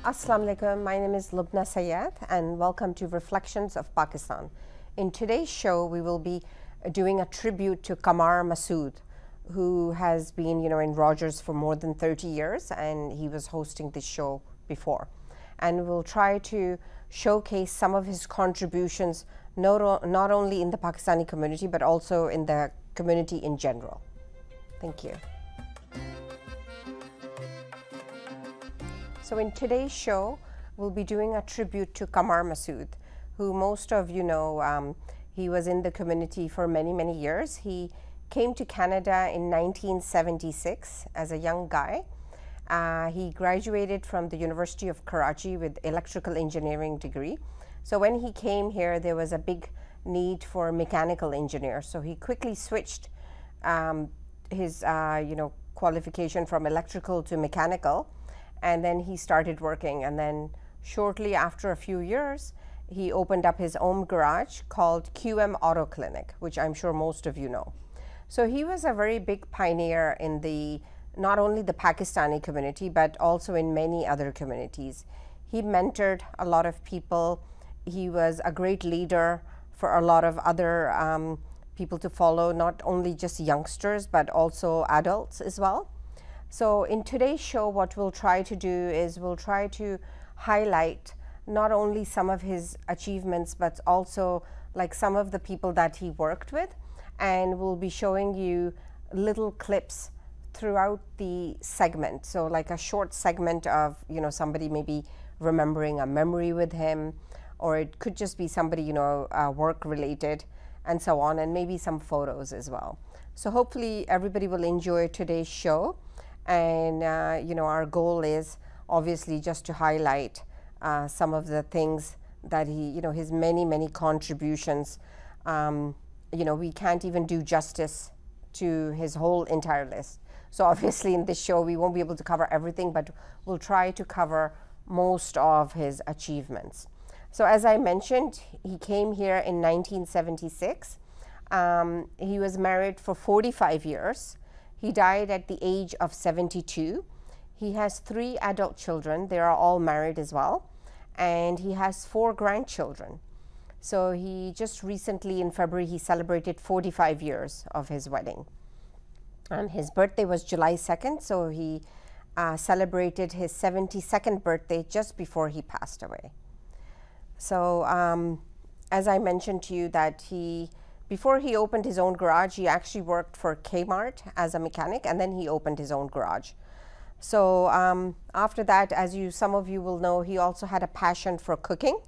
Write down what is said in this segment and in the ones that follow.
Assalamu alaikum. My name is Lubna Sayed and welcome to Reflections of Pakistan. In today's show, we will be doing a tribute to Qamar Masood, who has been, in Rogers for more than 30 years, and he was hosting this show before. And we'll try to showcase some of his contributions, not only in the Pakistani community, but also in the community in general. Thank you. So in today's show, we'll be doing a tribute to Qamar Masood, who most of you know. He was in the community for many, many years. He came to Canada in 1976 as a young guy. He graduated from the University of Karachi with electrical engineering degree. So when he came here, there was a big need for mechanical engineers. So he quickly switched his qualification from electrical to mechanical. And then he started working, and then shortly after a few years, he opened up his own garage called QM Auto Clinic, which I'm sure most of you know. So he was a very big pioneer in not only the Pakistani community, but also in many other communities. He mentored a lot of people. He was a great leader for a lot of other people to follow, not only just youngsters, but also adults as well. So in today's show, what we'll try to do is we'll try to highlight not only some of his achievements, but also like some of the people that he worked with. And we'll be showing you little clips throughout the segment. So like a short segment of, somebody maybe remembering a memory with him, or it could just be somebody, work related and so on, and maybe some photos as well. So hopefully everybody will enjoy today's show. And our goal is obviously just to highlight some of the things that he, his many contributions. We can't even do justice to his whole entire list. So obviously in this show we won't be able to cover everything, but we'll try to cover most of his achievements. So as I mentioned, he came here in 1976. He was married for 45 years. He died at the age of 72. He has 3 adult children. They are all married as well. And he has 4 grandchildren. So he just recently in February, he celebrated 45 years of his wedding. And his birthday was July 2nd. So he celebrated his 72nd birthday just before he passed away. So as I mentioned to you that before he opened his own garage, he actually worked for Kmart as a mechanic, and then he opened his own garage. So after that, as some of you will know, he also had a passion for cooking.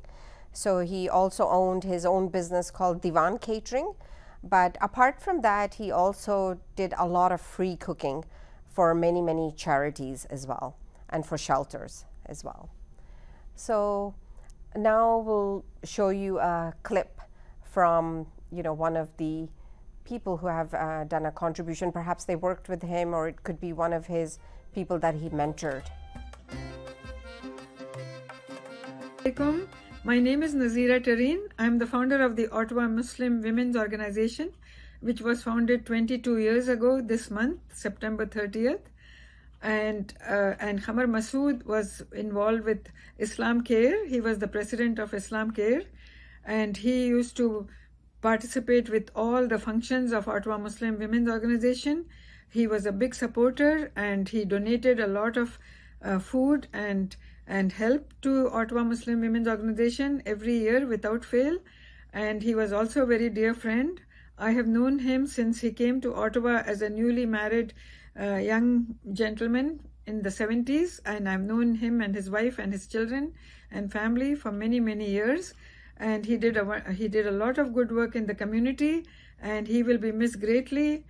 So he also owned his own business called Divan Catering. But apart from that, he also did a lot of free cooking for many charities as well, and for shelters as well. So now we'll show you a clip from one of the people who have done a contribution. Perhaps they worked with him, or it could be one of his people that he mentored. Assalamualaikum. My name is Nazira Tareen. I'm the founder of the Ottawa Muslim Women's Organization, which was founded 22 years ago this month, September 30th. And Qamar Masood was involved with Islam Care. He was the president of Islam Care, and he used to participate with all the functions of Ottawa Muslim Women's Organization. He was a big supporter, and he donated a lot of food and help to Ottawa Muslim Women's Organization every year without fail. And he was also a very dear friend. I have known him since he came to Ottawa as a newly married young gentleman in the 70s, and I've known him and his wife and his children and family for many years. And he did a lot of good work in the community, and he will be missed greatly.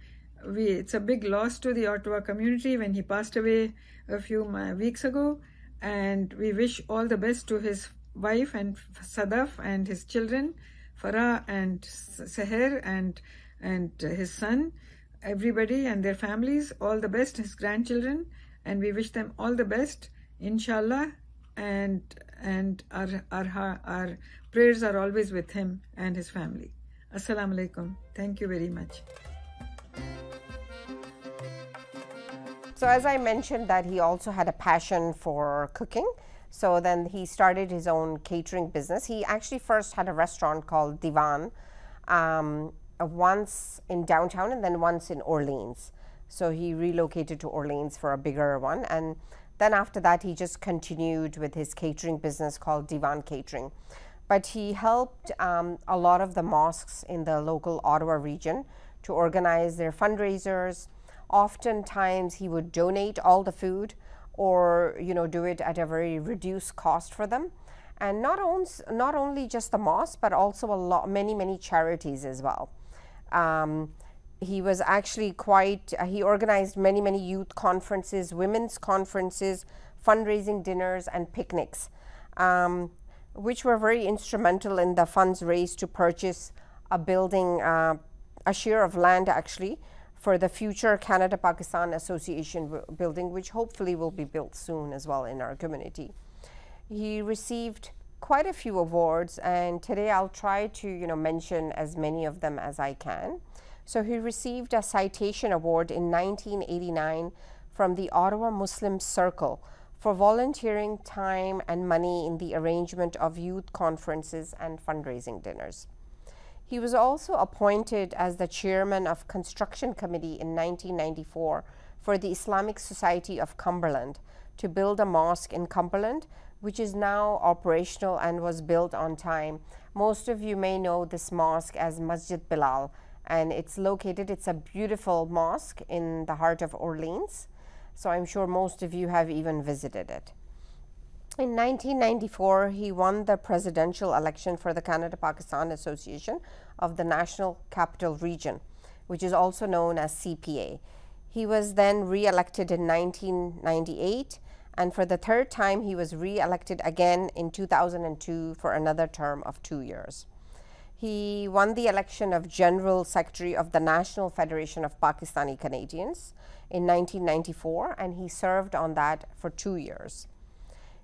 It's a big loss to the Ottawa community when he passed away a few weeks ago, and we wish all the best to his wife and Sadaf and his children, Farah and Seher and his son, everybody and their families, all the best, his grandchildren, and we wish them all the best, inshallah, and our prayers are always with him and his family. Assalamu alaikum. Thank you very much. So as I mentioned that he also had a passion for cooking. So then he started his own catering business. He actually first had a restaurant called Divan, once in downtown and then once in Orleans. So he relocated to Orleans for a bigger one, and then after that he just continued with his catering business called Divan Catering. But he helped a lot of the mosques in the local Ottawa region to organize their fundraisers. Oftentimes he would donate all the food, or do it at a very reduced cost for them, and not only just the mosque, but also many charities as well. He was actually he organized many youth conferences, women's conferences, fundraising dinners, and picnics, which were very instrumental in the funds raised to purchase a building, a share of land actually, for the future Canada-Pakistan Association building, which hopefully will be built soon as well in our community. He received quite a few awards, and today I'll try to mention as many of them as I can. So he received a citation award in 1989 from the Ottawa Muslim Circle for volunteering time and money in the arrangement of youth conferences and fundraising dinners. He was also appointed as the chairman of Construction Committee in 1994 for the Islamic Society of Cumberland to build a mosque in Cumberland, which is now operational and was built on time. Most of you may know this mosque as Masjid Bilal, and it's a beautiful mosque in the heart of Orleans. So I'm sure most of you have even visited it. In 1994, he won the presidential election for the Canada-Pakistan Association of the National Capital Region, which is also known as CPA. He was then re-elected in 1998, and for the third time he was re-elected again in 2002 for another term of 2 years. He won the election of General Secretary of the National Federation of Pakistani Canadians in 1994, and he served on that for 2 years.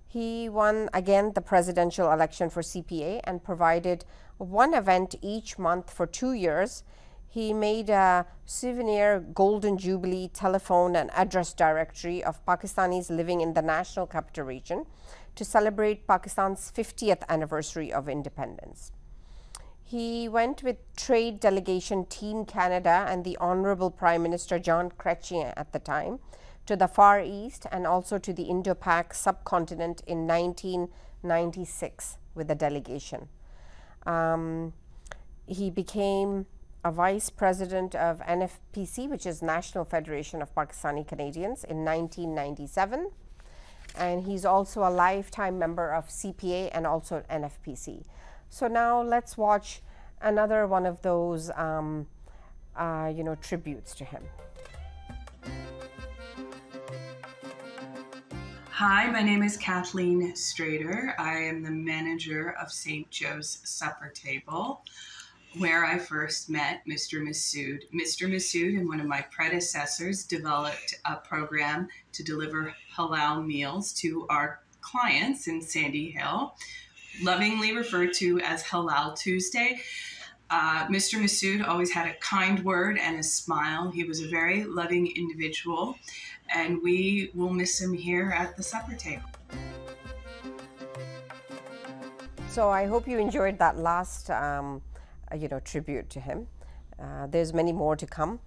He won again the presidential election for CPA and provided one event each month for 2 years. He made a souvenir Golden Jubilee telephone and address directory of Pakistanis living in the National Capital Region to celebrate Pakistan's 50th anniversary of independence. He went with Trade Delegation Team Canada and the Honorable Prime Minister John Chrétien at the time to the Far East and also to the Indo-Pak subcontinent in 1996 with a delegation. He became a vice president of NFPC, which is National Federation of Pakistani Canadians, in 1997. And he's also a lifetime member of CPA and also NFPC. So now let's watch another one of those tributes to him. Hi, my name is Kathleen Strader. I am the manager of St. Joe's Supper Table, where I first met Mr. Masood. Mr. Masood and one of my predecessors developed a program to deliver halal meals to our clients in Sandy Hill, lovingly referred to as Halal Tuesday. Mr. Masood always had a kind word and a smile. He was a very loving individual, and we will miss him here at the supper table. So I hope you enjoyed that last tribute to him. There's many more to come.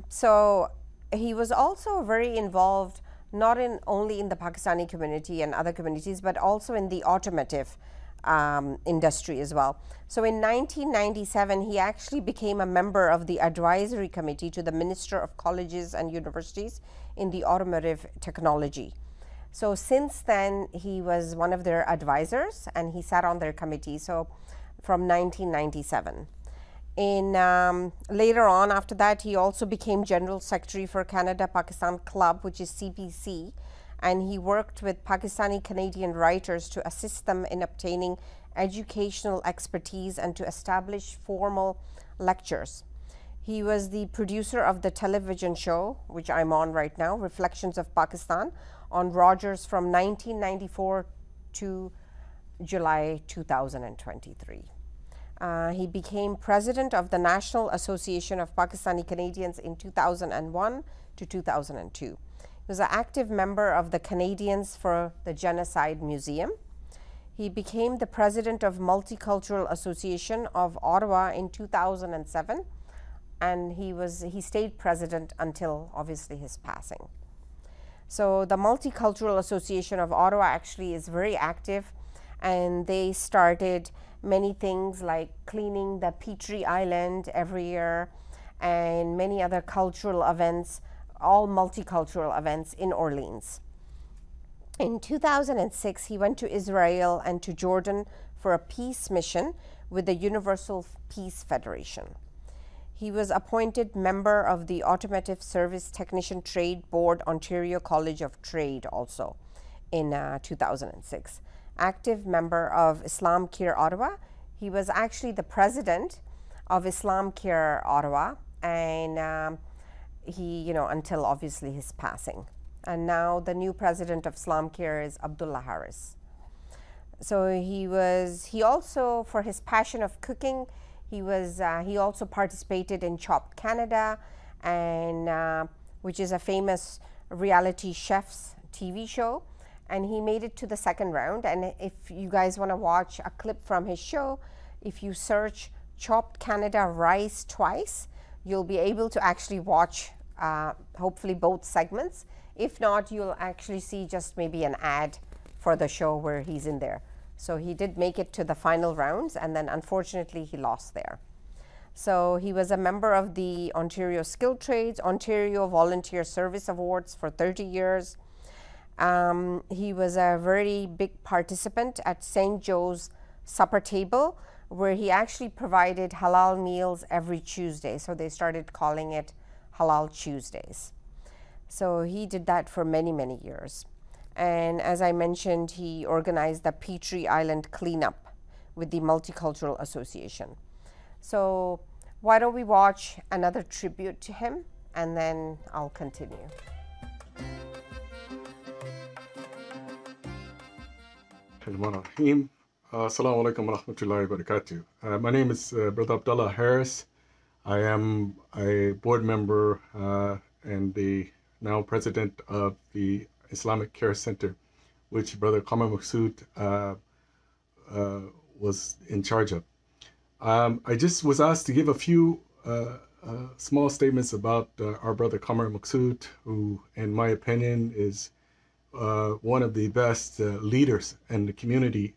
So he was also very involved not only in the Pakistani community and other communities, but also in the automotive industry as well. So in 1997, he actually became a member of the advisory committee to the Minister of Colleges and Universities in the automotive technology. So since then, he was one of their advisors and he sat on their committee. So from 1997. Later on after that, he also became General Secretary for Canada-Pakistan Club, which is CPC, and he worked with Pakistani Canadian writers to assist them in obtaining educational expertise and to establish formal lectures. He was the producer of the television show, which I'm on right now, Reflections of Pakistan, on Rogers from 1994 to July 2023. He became president of the National Association of Pakistani Canadians in 2001 to 2002. was an active member of the Canadians for the Genocide Museum. He became the president of Multicultural Association of Ottawa in 2007, and he stayed president until obviously his passing. So the Multicultural Association of Ottawa actually is very active, and they started many things like cleaning the Petrie Island every year and many other cultural events, all multicultural events in Orleans. In 2006, he went to Israel and to Jordan for a peace mission with the Universal Peace Federation. He was appointed member of the Automotive Service Technician Trade Board, Ontario College of Trade also in 2006. Active member of Islam Care Ottawa. He was actually the president of Islam Care Ottawa, and he, until obviously his passing. And now the new president of Islam Care is Abdullah Harris. So he also, for his passion of cooking, he also participated in Chopped Canada, and which is a famous reality chef's TV show, and he made it to the second round. And if you guys want to watch a clip from his show, if you search Chopped Canada Rice Twice, you'll be able to actually watch hopefully both segments. If not, you'll actually see just maybe an ad for the show where he's in there. So he did make it to the final rounds, and then unfortunately he lost there. So he was a member of the Ontario Skilled Trades, Ontario Volunteer Service Awards for 30 years. He was a very big participant at St. Joe's Supper Table, where he actually provided halal meals every Tuesday. So they started calling it Halal Tuesdays. So he did that for many, many years. And as I mentioned, he organized the Petrie Island cleanup with the Multicultural Association. So why don't we watch another tribute to him, and then I'll continue. Assalamu alaikum wa rahmatullahi wa barakatuh. My name is Brother Abdullah Harris. I am a board member and the now president of the Islamic Care Center, which Brother Qamar Masood was in charge of. I just was asked to give a few small statements about our Brother Qamar Masood, who, in my opinion, is one of the best leaders in the community.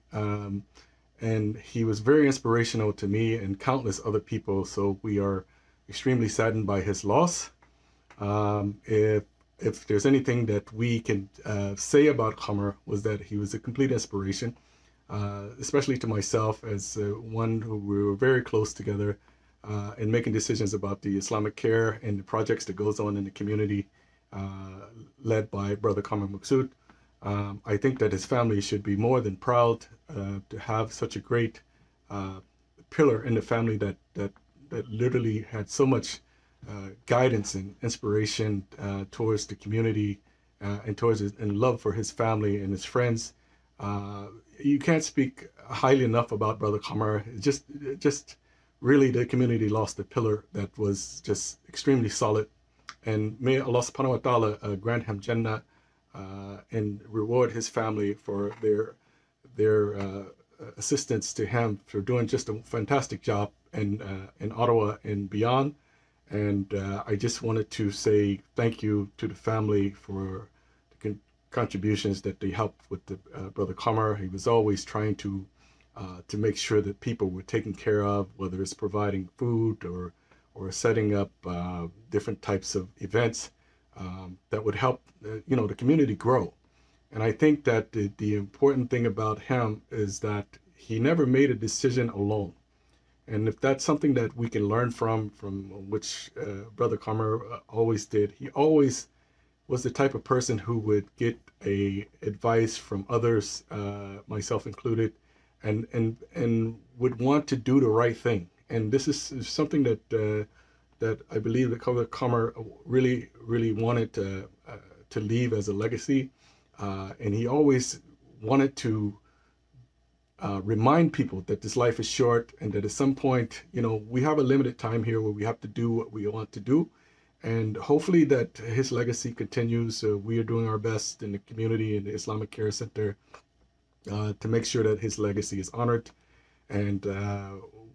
And he was very inspirational to me and countless other people. So we are extremely saddened by his loss. If there's anything that we can say about Qamar, was that he was a complete inspiration, especially to myself as one who we were very close together in making decisions about the Islamic care and the projects that goes on in the community led by Brother Qamar Masood. I think that his family should be more than proud to have such a great pillar in the family that literally had so much guidance and inspiration towards the community and towards and love for his family and his friends. You can't speak highly enough about Brother Qamar. Just really, the community lost a pillar that was just extremely solid. And may Allah subhanahu wa ta'ala grant him Jannah and reward his family for their assistance to him for doing just a fantastic job in Ottawa and beyond. And I just wanted to say thank you to the family for the contributions that they helped with the Brother Qamar. He was always trying to make sure that people were taken care of, whether it's providing food or setting up different types of events that would help the community grow. And I think that the important thing about him is that he never made a decision alone. And if that's something that we can learn from which Brother Qamar always did, he always was the type of person who would get advice from others, myself included, and would want to do the right thing. And this is something that I believe that Brother Qamar really wanted to leave as a legacy, and he always wanted to remind people that this life is short and that at some point, we have a limited time here where we have to do what we want to do. And hopefully that his legacy continues. We are doing our best in the community in the Islamic Care Center to make sure that his legacy is honored. And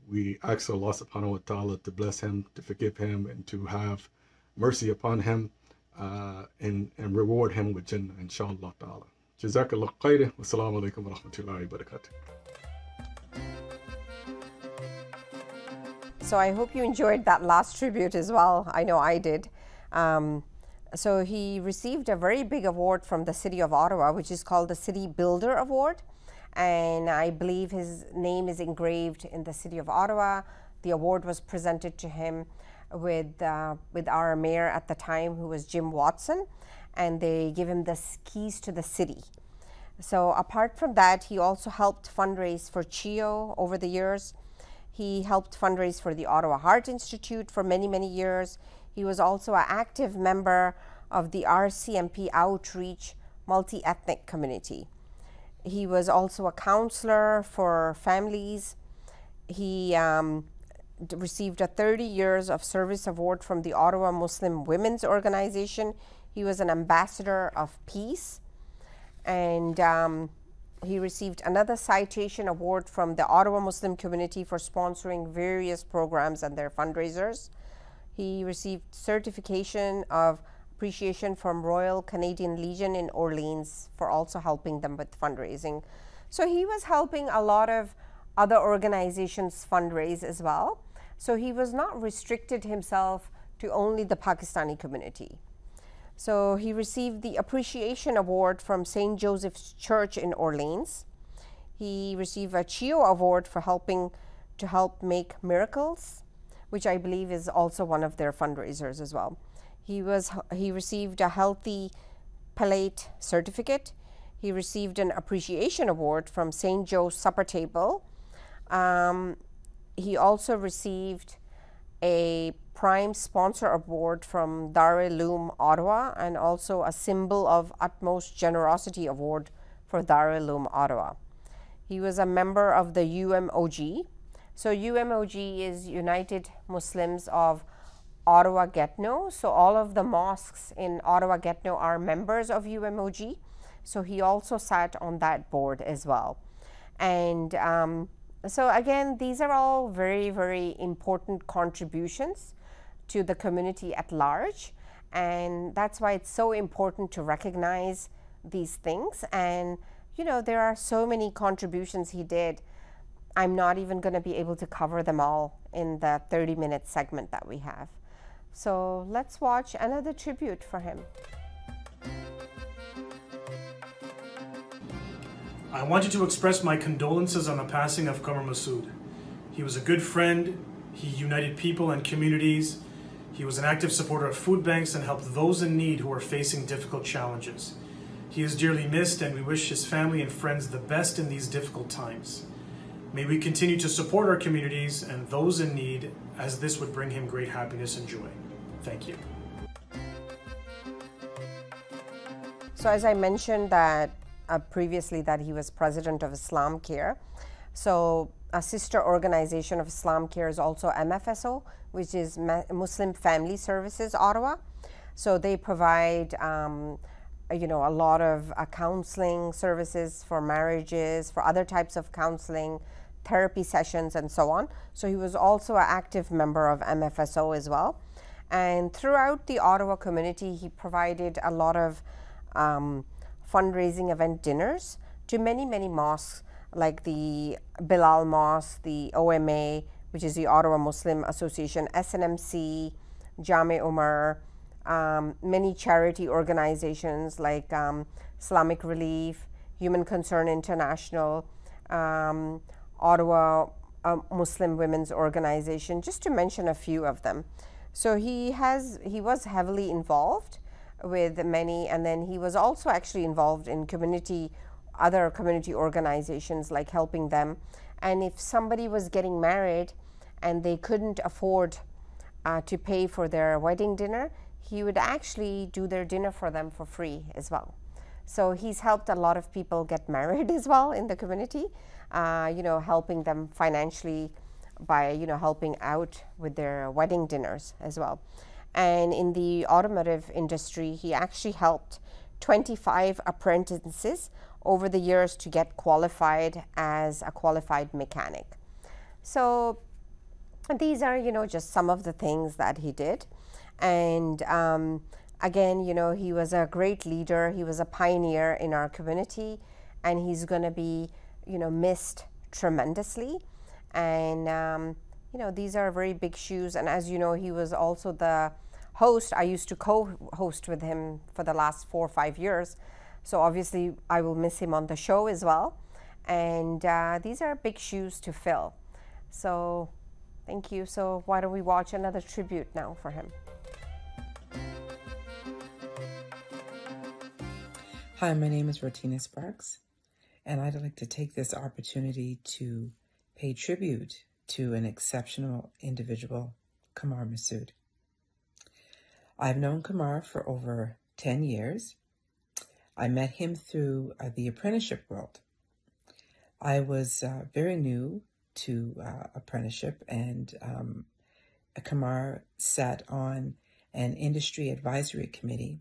we ask Allah subhanahu wa ta'ala to bless him, to forgive him, and to have mercy upon him and reward him with Jannah, inshallah ta'ala. Jazakallah khair. Wassalamu alaikum wa rahmatullahi wa barakatuh. So I hope you enjoyed that last tribute as well. I know I did. So he received a very big award from the city of Ottawa, which is called the City Builder Award. And I believe his name is engraved in the city of Ottawa. The award was presented to him with our mayor at the time, who was Jim Watson, and they give him the keys to the city. So apart from that, he also helped fundraise for CHIO over the years. He helped fundraise for the Ottawa Heart Institute for many, many years. He was also an active member of the RCMP Outreach multi-ethnic community. He was also a counselor for families. He received a 30 years of service award from the Ottawa Muslim Women's Organization. He was an ambassador of peace. And he received another citation award from the Ottawa Muslim community for sponsoring various programs and their fundraisers. He received certification of appreciation from Royal Canadian Legion in Orleans for also helping them with fundraising. So he was helping a lot of other organizations fundraise as well. So he was not restricted himself to only the Pakistani community. So he received the Appreciation Award from St. Joseph's Church in Orleans. He received a CHIO Award for helping to help make miracles, which I believe is also one of their fundraisers as well. He received a Healthy Palate Certificate. He received an Appreciation Award from St. Joe's Supper Table. He also received a Prime Sponsor Award from Darul-Uloom Ottawa, and also a Symbol of Utmost Generosity Award for Darul-Uloom Ottawa. He was a member of the UMOG. So UMOG is United Muslims of Ottawa Gatineau. So all of the mosques in Ottawa Gatineau are members of UMOG. So he also sat on that board as well. And so again, these are all very, very important contributions to the community at large. And that's why it's so important to recognize these things. And, you know, there are so many contributions he did. I'm not even going to be able to cover them all in the 30-minute segment that we have. So let's watch another tribute for him. I wanted to express my condolences on the passing of Qamar Masood. He was a good friend, he united people and communities, he was an active supporter of food banks and helped those in need who are facing difficult challenges. He is dearly missed, and we wish his family and friends the best in these difficult times. May we continue to support our communities and those in need, as this would bring him great happiness and joy. Thank you. So as I mentioned that previously, that he was president of Islam Care. So a sister organization of Islam Care is also MFSO, which is Muslim Family Services Ottawa. So they provide you know, a lot of counseling services for marriages, for other types of counseling, therapy sessions, and so on. So he was also an active member of MFSO as well. And throughout the Ottawa community, he provided a lot of fundraising event dinners to many, many mosques, like the Bilal Mosque, the OMA, which is the Ottawa Muslim Association, SNMC, Jame Umar, many charity organizations like Islamic Relief, Human Concern International, Ottawa Muslim Women's Organization, just to mention a few of them. So he was heavily involved with many, and then he was also actually involved in other community organizations, like helping them. And if somebody was getting married and they couldn't afford to pay for their wedding dinner, he would actually do their dinner for them for free as well. So he's helped a lot of people get married as well in the community, you know, helping them financially by, you know, helping out with their wedding dinners as well. And in the automotive industry, he actually helped 25 apprentices over the years to get qualified as a qualified mechanic. So these are, just some of the things that he did. And again, he was a great leader. He was a pioneer in our community, and he's going to be, missed tremendously. And, these are very big shoes. And as you know, he was also the host. I used to co-host with him for the last 4 or 5 years. So obviously, I will miss him on the show as well. And these are big shoes to fill. So thank you. So why don't we watch another tribute now for him? Hi, my name is Rotina Sparks, and I'd like to take this opportunity to pay tribute to an exceptional individual, Kamar Masood. I've known Kamar for over 10 years. I met him through the apprenticeship world. I was very new to apprenticeship, and Kamar sat on an industry advisory committee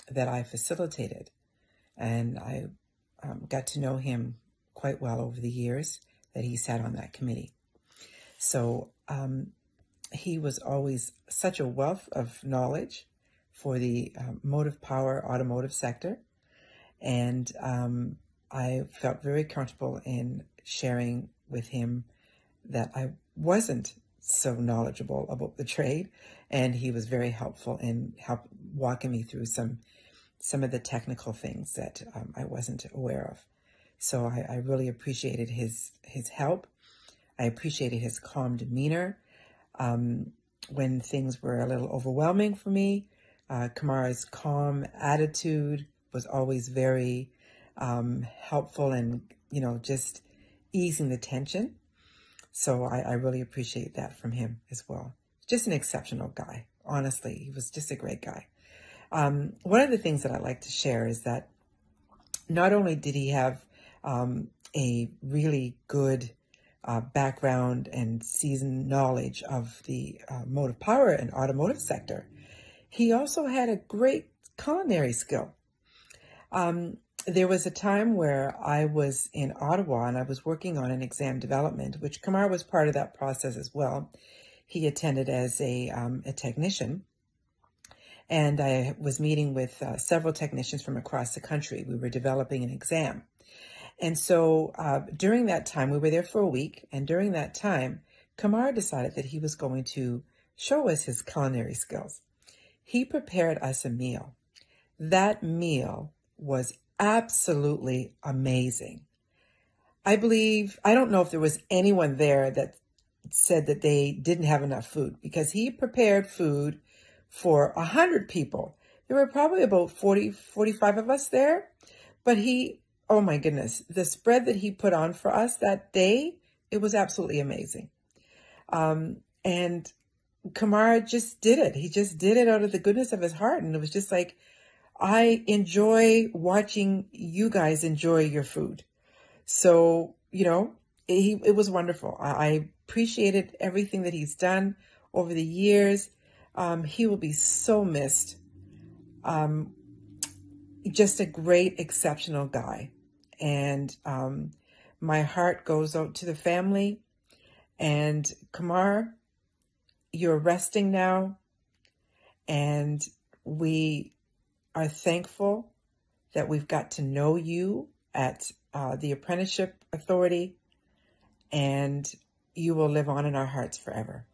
that I facilitated, and I got to know him quite well over the years that he sat on that committee. So he was always such a wealth of knowledge for the motive power automotive sector, and I felt very comfortable in sharing with him that I wasn't so knowledgeable about the trade, and he was very helpful in walking me through some of the technical things that I wasn't aware of. So I really appreciated his help. I appreciated his calm demeanor. When things were a little overwhelming for me, Kamar's calm attitude was always very helpful and, just easing the tension. So I really appreciate that from him as well. Just an exceptional guy. Honestly, he was just a great guy. One of the things that I like to share is that not only did he have a really good background and seasoned knowledge of the motive power and automotive sector, he also had a great culinary skill. There was a time where I was in Ottawa and I was working on an exam development, which Kamar was part of that process as well. He attended as a technician, and I was meeting with several technicians from across the country. We were developing an exam. And so during that time, we were there for a week, and during that time, Kamar decided that he was going to show us his culinary skills. He prepared us a meal. That meal was absolutely amazing. I don't know if there was anyone there that said that they didn't have enough food, because he prepared food for 100 people. There were probably about 40, 45 of us there, but oh my goodness, the spread that he put on for us that day, it was absolutely amazing. And Kamar just did it. He just did it out of the goodness of his heart. And it was just like, I enjoy watching you guys enjoy your food. So, it was wonderful. I appreciated everything that he's done over the years. He will be so missed. Just a great, exceptional guy. And my heart goes out to the family. And Kamar, you're resting now. And we are thankful that we've got to know you at the Apprenticeship Authority. And you will live on in our hearts forever.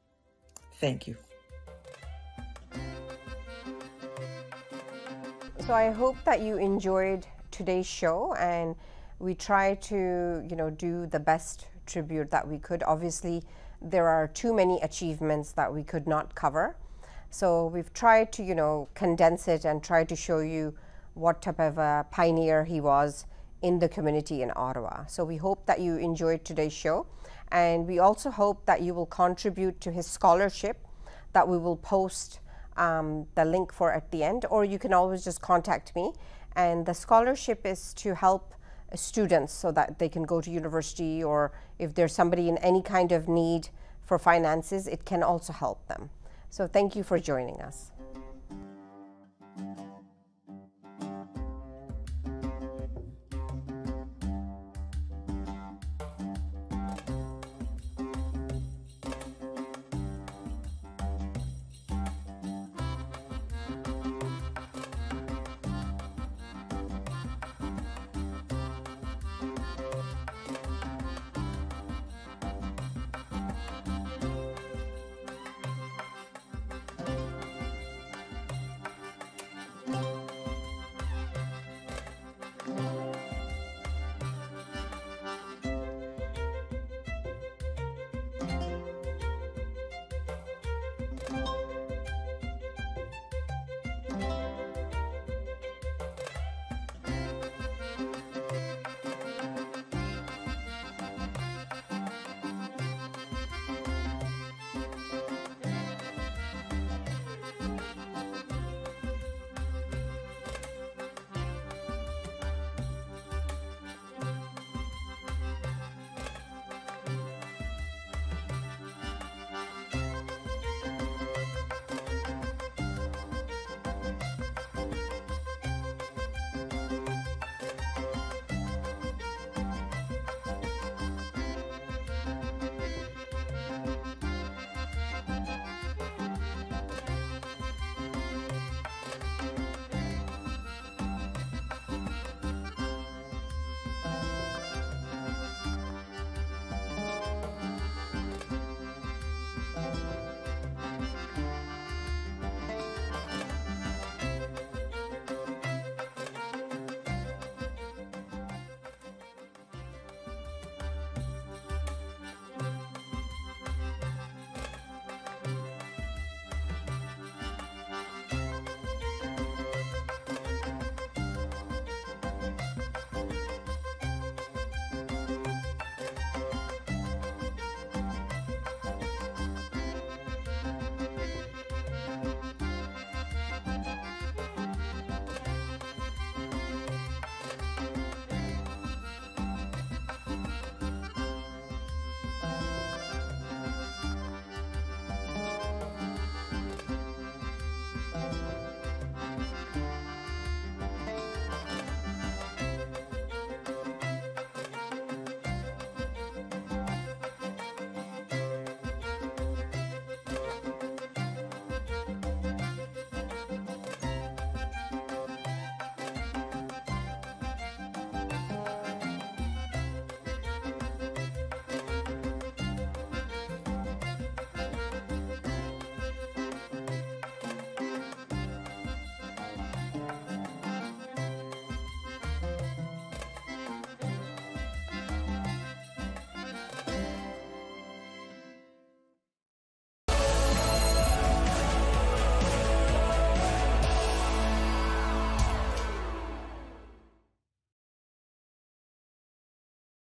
Thank you. So I hope that you enjoyed today's show, and we try to, do the best tribute that we could. Obviously, there are too many achievements that we could not cover. So we've tried to, condense it and try to show you what type of a pioneer he was in the community in Ottawa. So we hope that you enjoyed today's show, and we also hope that you will contribute to his scholarship that we will post the link for at the end, or you can always just contact me. And the scholarship is to help students so that they can go to university, or if there's somebody in any kind of need for finances, it can also help them. So thank you for joining us.